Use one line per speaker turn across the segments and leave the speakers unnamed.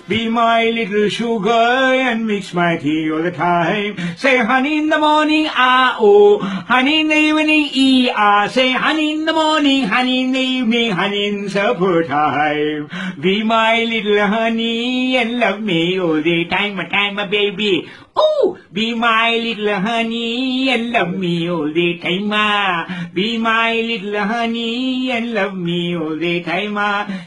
Be my little sugar and mix my tea all the time. Say honey in the morning, ah, oh. Honey in the evening, ah. Say honey in the morning, honey in the evening, honey in supper time. Be my little honey and love me all the time, baby. Oh, be my little honey and love me all the time. Be my little honey and love me all the time.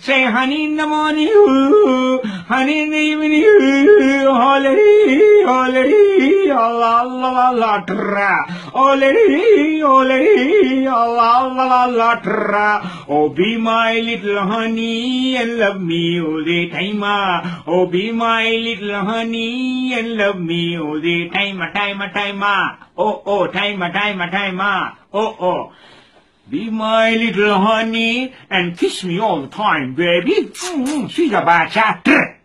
Say honey in the morning, ooh, honey in the evening, ooh, holy, holy, Allah, Allah, Allah, tra, holy, holy, Allah, Allah, Allah, tra. Oh, be my little honey and love me all the time. Oh, be my little honey and love me all the time, time. Oh, time. Oh. Be my little honey and kiss me all the time, baby. She's a bad chapter.